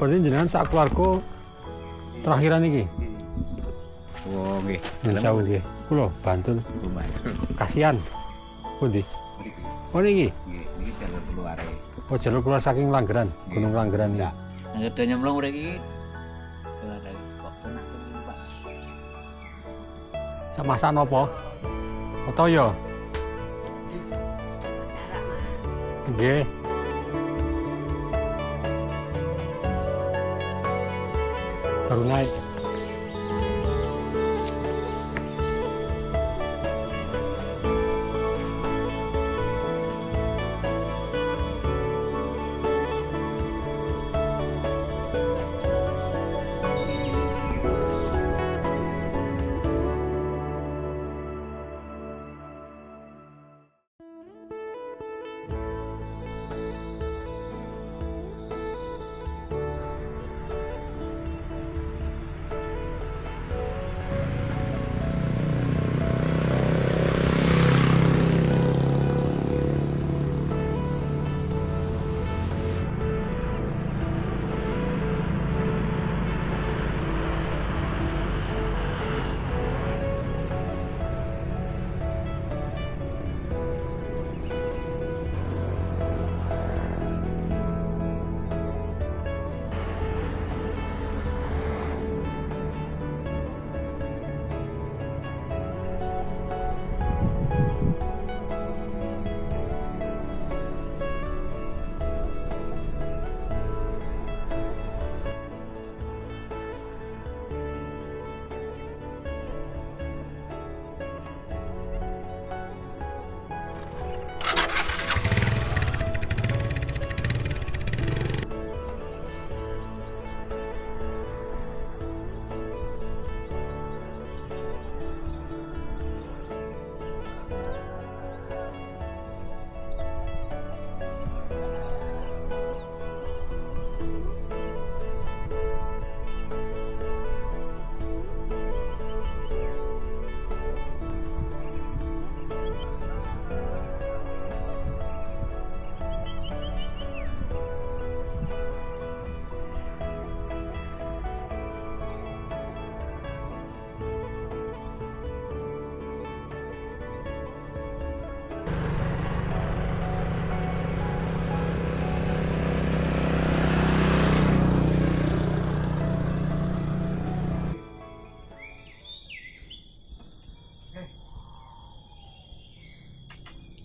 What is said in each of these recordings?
berarti jenengan sak keluarga terakhiran iki. Oh nggih. Insyaallah nggih. Kula Bantul. Kasihan. Pundi? Mriki. Oh niki. Nggih, niki jalur keluare. Oh jalur keluar saking Langgeran, Gunung Langgeran iki. Nang ada nyemplung mriki. Keluare kok tenak Pak. Samasan apa? Toyo. Nggih. Baru naik.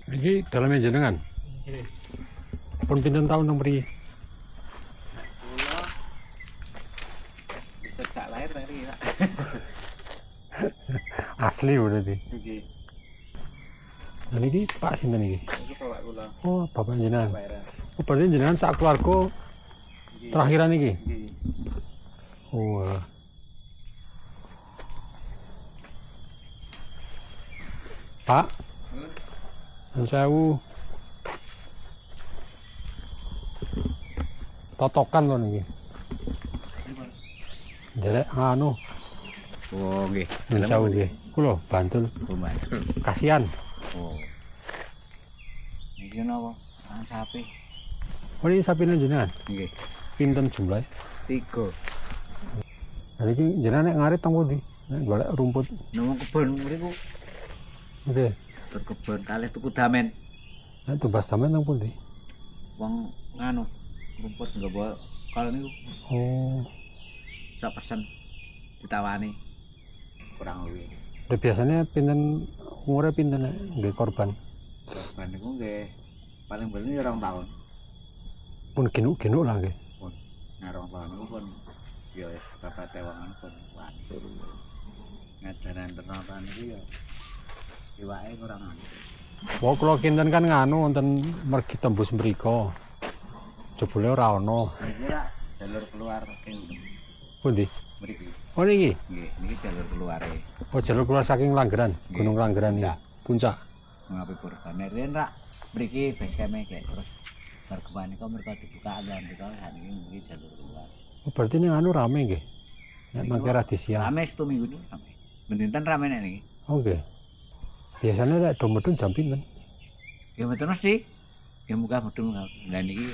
Iki dalamnya jenengan. Pun pinten tahun nang mriki? Kula sejak lahir mriki, Pak. Asli berarti. Nggih. Nah niki Pak sinten iki? Iki bapak kula. Oh, bapak jenengan. Pak Era. Oh, berarti jenengan sak keluarga Nggih. terakhiran iki. Nggih. Oh. Pak, sewu totokan lho niki. Jelek anu, Oh nggih. sewu nggih. Kula Bantul. Kasihan. Oh. Iki napa? Sapi. Oh ini sapine jenengan. Nggih. Pinten jumlahe? 3. Nah iki jenengan nek ngarit teng pundi? Nek golek rumput. Nang kebon mriku Nggih. kebon kalih tuku damen. Nek tumbas sampean teng pundi? Wong nganu rumput nggawa kal niku Oh. sok pesen ditawani kurang luwih. Udah biasanya pinten umure pinten nek nggih korban? Korban niku nggih paling bener 2 tahun. Pun ginuk-ginuk lah nggih. Pun nah 2 tahun niku pun ya wis bapak tewangan pun wani. Ngadaran ternakan iki ya iwake kurang anu. Wah, kula kinten kan nganu wonten mergi tembus mriku. Jebule ora ana. Iki ra jalur keluar sing Pundi? mriki. Oh niki. Nggih, niki jalur keluare. Oh jalur keluar saking Langgeran, Nggih. Gunung Langgeran iki. Puncak. Ngapi Purban. Riyen ra mriki base camp terus bar kemane kok mereka dibuka dan mereka sak niki jalur keluar. Oh, berarti ning anu rame nggih. Nek mangke ra disiang. Rame setu minggu ini rame. Bendinten rame nek niki. Oh nggih. Biasanya nek do medun jam pinten? Ya betul mesti. Ya muka mudun lah niki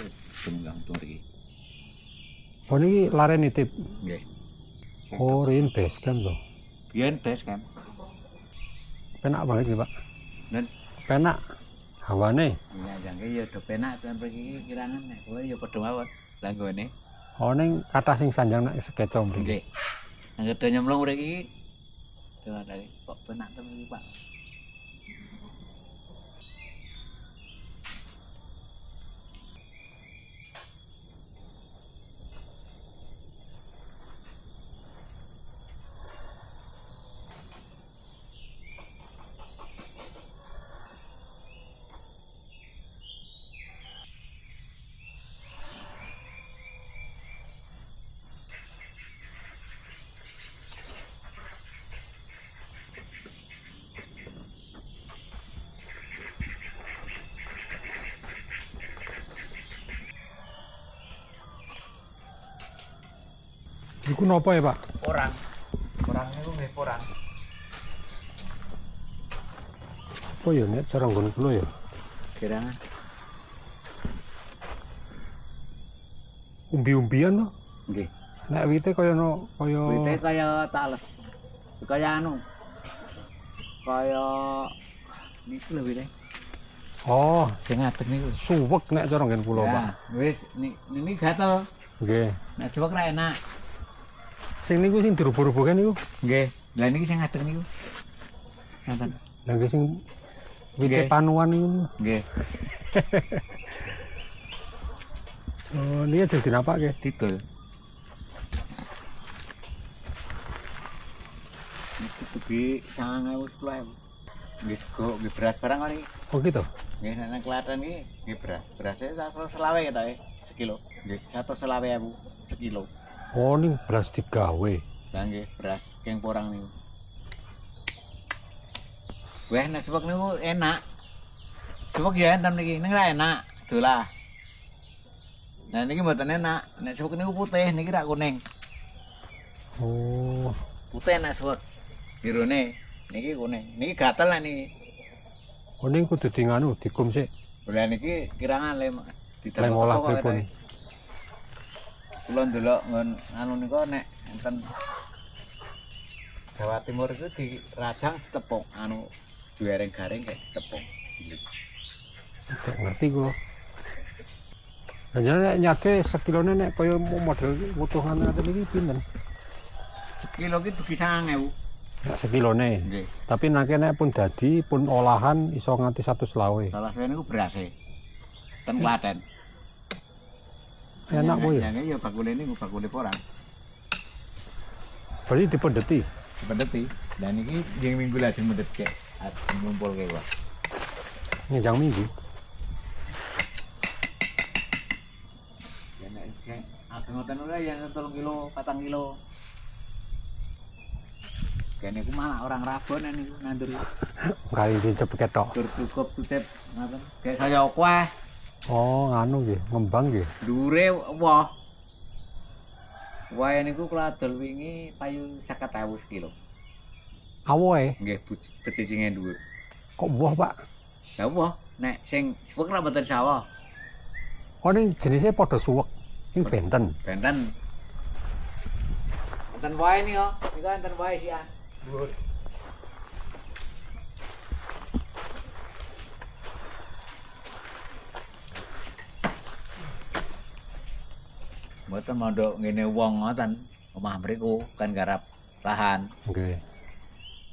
munggah mudun mriki. Oh niki lare nitip. Nggih. Oh riyen base camp to. Biyen base camp. Penak banget sih, Pak. Dan Penak. Hawane. iya jangke ya do penak kan iki kirangan nek kowe ya padha mawon. Lah nggone. Oh ning kathah sing sanjang nek sekeco mriki. Nggih. Angger do nyemplung mriki. Kok penak temen iki, Pak. Iku napa ya, Pak? Orang. Orang niku nggih porang. Apa ya nek cara nggon kula ya? Kirangan. Umbi-umbian to. Nggih. Nek wite kaya Wite kaya tales. Kaya anu. Kaya niku lho wite. Oh, Sing ngadeg niku. suwek nek cara nggon kula, Pak. Ya, wis ini gatel. Nggih. Nek suwek ra enak. Sing niku sing dirubuh-rubuhke niku. Nggih. Lah niki sing ngadeg niku. Ngoten. Lah nggih sing wite Nggih. panuan niku. Nggih. Oh, niku jadi dinapakke. Didol. Niki tugi 9.000 nggih sego, nggih beras barang kok niki. Oh gitu. Nggih nek nang Klaten iki nggih beras. Berasnya 120 ya sekilo. Nggih, 120.000 sekilo. Oh, ning beras digawe. Lah nggih, beras keng porang niku. Wah, nek suwek niku enak. Suwek ya enten niki, ning ra enak. Dolah. Nah niki mboten enak. Nek suwek niku putih, niki ra kuning. Oh, Putih nek suwek. Birone niki kuning. Niki gatel nek niki. oh ning kudu nganu dikum sik. Lah niki kirangan Lem olah pripun. Kula ndelok nggon anu nika nek enten Jawa Timur itu dirajang tepung anu garing kayak tepung. Tidak ngerti kula. Lah jane nek nyake sekilone nek kaya model wutuhan ngaten iki pinten? Sekilo ki dugi 9.000. Nek sekilone. Nggih. Tapi nake nek pun dadi pun olahan iso nganti 120. Salah saya niku berase. Ten Klaten. Enak kuwi. Ya ya bakule niku bakule porang. Berarti dipendeti. Sependeti. Dan iki jeng minggu lajeng mendet kek ngumpul kek wae. Ngejang minggu. Ya nek sing ageng-ageng ora ya 3 kilo, 4 kilo. Kene ku malah orang rabon niku nandur. Kali dicepet ketok. Gur cukup tutip ngoten. Kayak saya kuah. Oh, nganu nggih, ngembang nggih. Dure woh. Wae niku kula adol wingi payu 50.000 sekilo. Awoe, Nggih becicinge dhuwur. kok buah, Pak? Lah woh, nek sing suwek ra mboten sawah. Oh, ning jenisnya padha suwek. Ning benten. Benten. Enten wae nih kok. Niku enten wae sian. Dhuwur. Mboten mondok ngene wong ngoten. Omah mriku kan garap lahan. Nggih.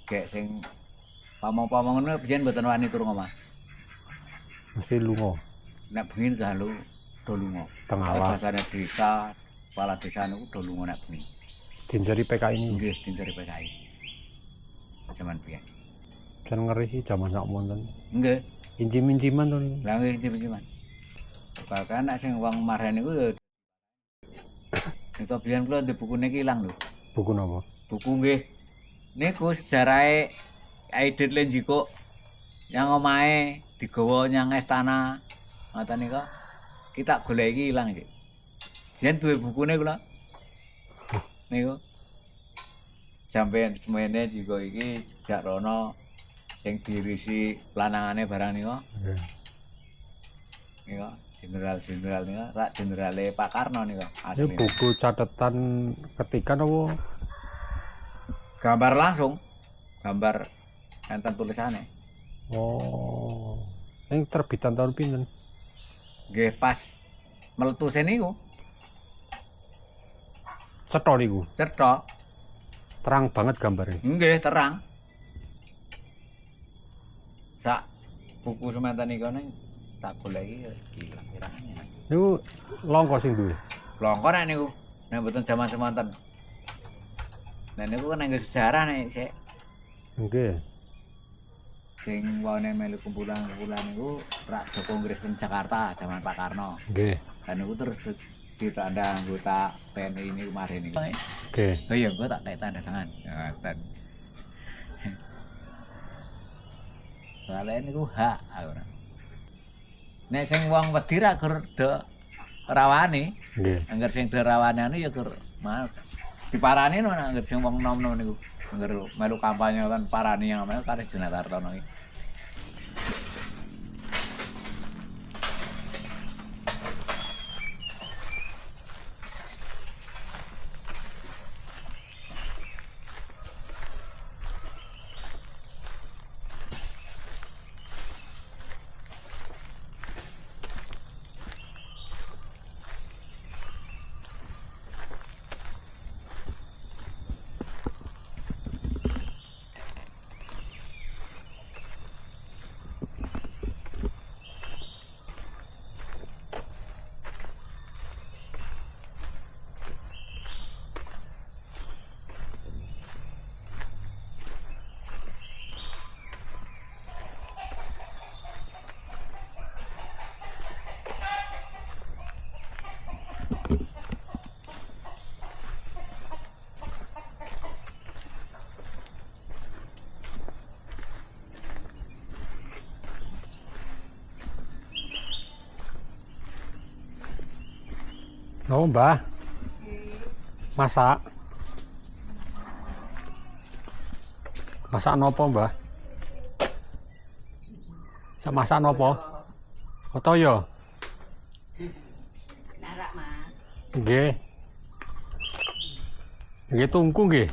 Kayak sing pamong-pamong ngono biyen mboten wani turu omah. Mesti lunga Nek bengi kalau do lunga. teng alas. Bahasane desa, kepala desa niku do lunga nek bengi. Dinjari PKI ini. Nggih, dincari PKI. Zaman biyen. Jan ngeri jaman sak monten. Nggih, Incim-inciman to niki. lha nggih cimen-cimen. Bahkan nek sing wong marah niku ya nek biyen kula ndek bukune ki ilang lho. Buku napa? Buku nggih. Niku sejarahe Aidit Lenjiko yang omahe digawa nyang istana. Ngoten nika. Kita goleki ilang iki. Yen duwe bukune kula. Niku. Sampeyan semene juga iki jak rono sing dirisi planangane barang nika. Nggih. Nika Jenderal-jenderal nih rak jenderale Pak Karno nih kok Ini asli. buku catatan ketikan apa? Gambar langsung, gambar enten tulisannya. Oh. Ini terbitan tahun pinten? Nggih pas meletusin niku, Cetha niku. cetha. Terang banget gambarnya. Nggih terang. Sak buku semanten niku ning tak goleki gila kirane. Niku longko sing duwe. Longko nek niku, nek mboten jaman semanten. Nek niku kan nggo sejarah nek sik. Nggih. Sing wae melu kumpulan niku rak do kongres ning Jakarta jaman Pak Karno. Nggih. Dan niku terus ditanda anggota TNI ini kemarin niku. Nggih. Oh iya, gua tak kayak tanda tangan. Ngoten. Soalnya niku hak aku. Nek sing wong wedi ra gur do rawani, Nggih. angger sing do rawani anu ya gur mal. Diparani no angger sing wong nom-nom niku. Angger melu kampanye kan parani yang melu kare Jenatartono iki. Oh, Mbah. Masak. Masak nopo, Mbah? Sak masak nopo? Toyo. Narak Mas. Nggih. Nggih tungku nggih.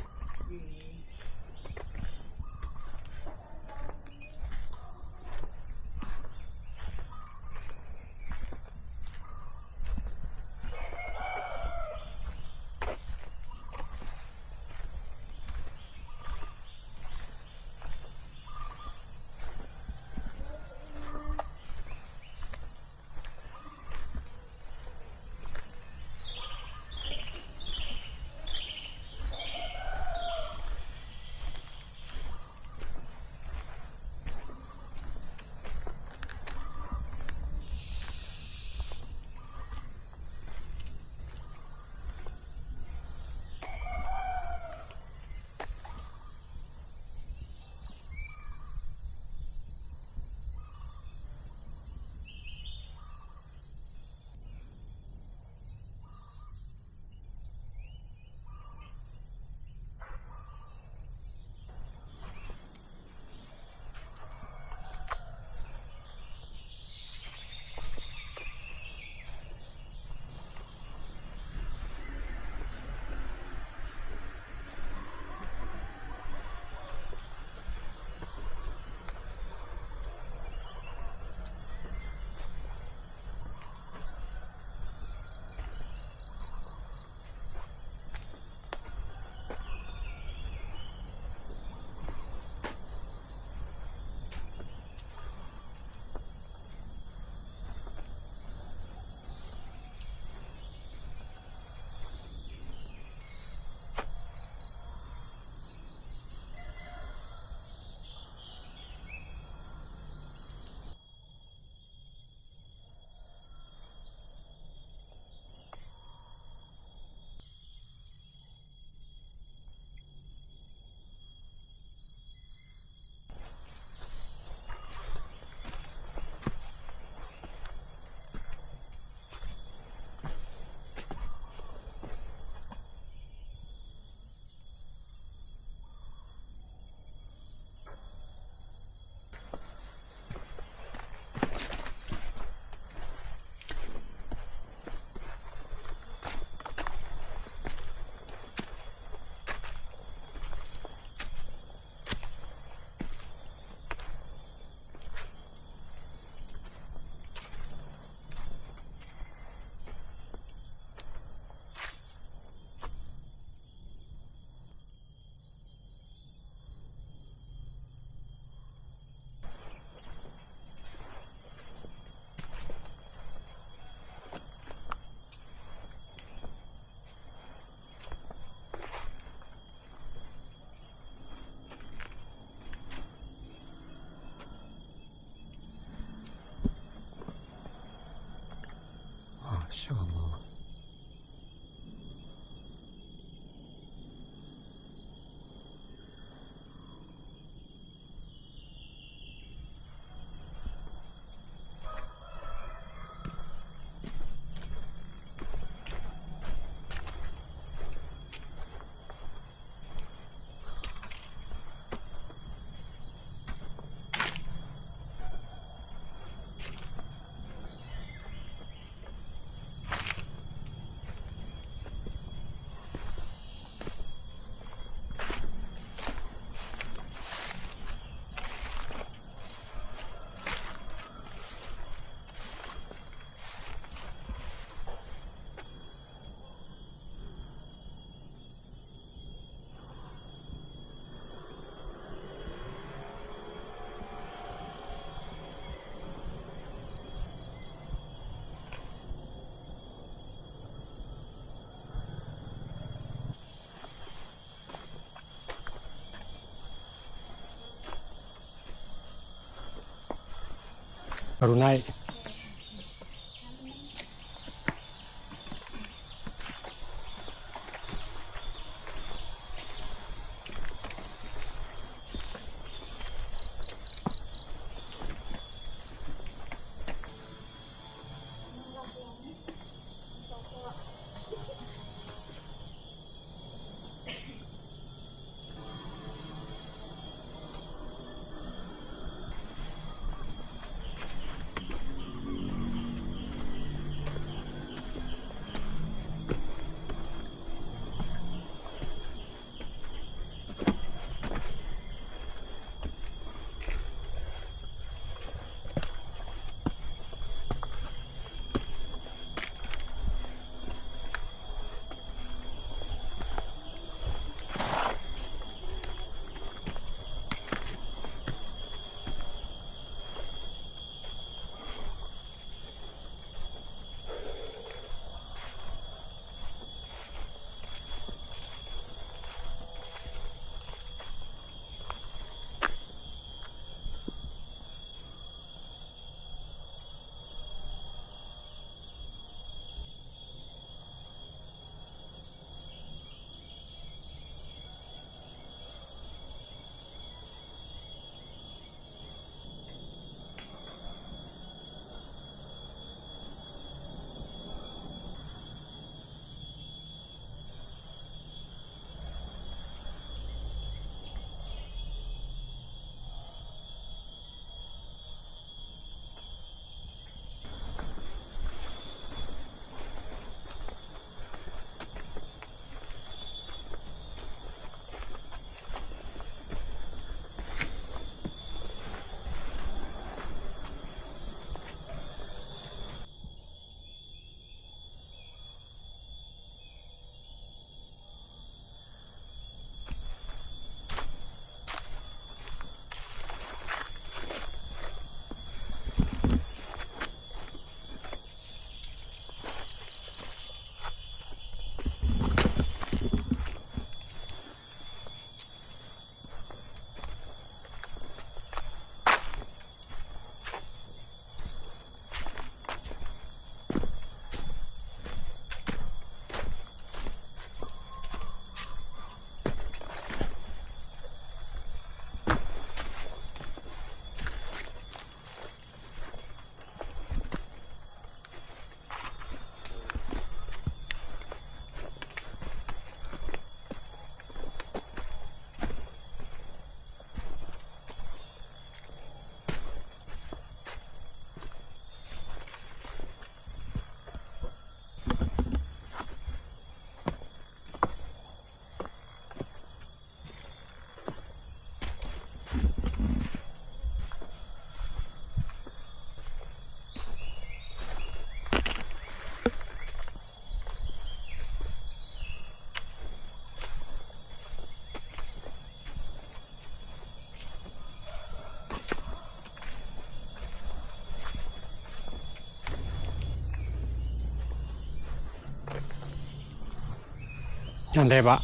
baru naik. Nyantai Pak.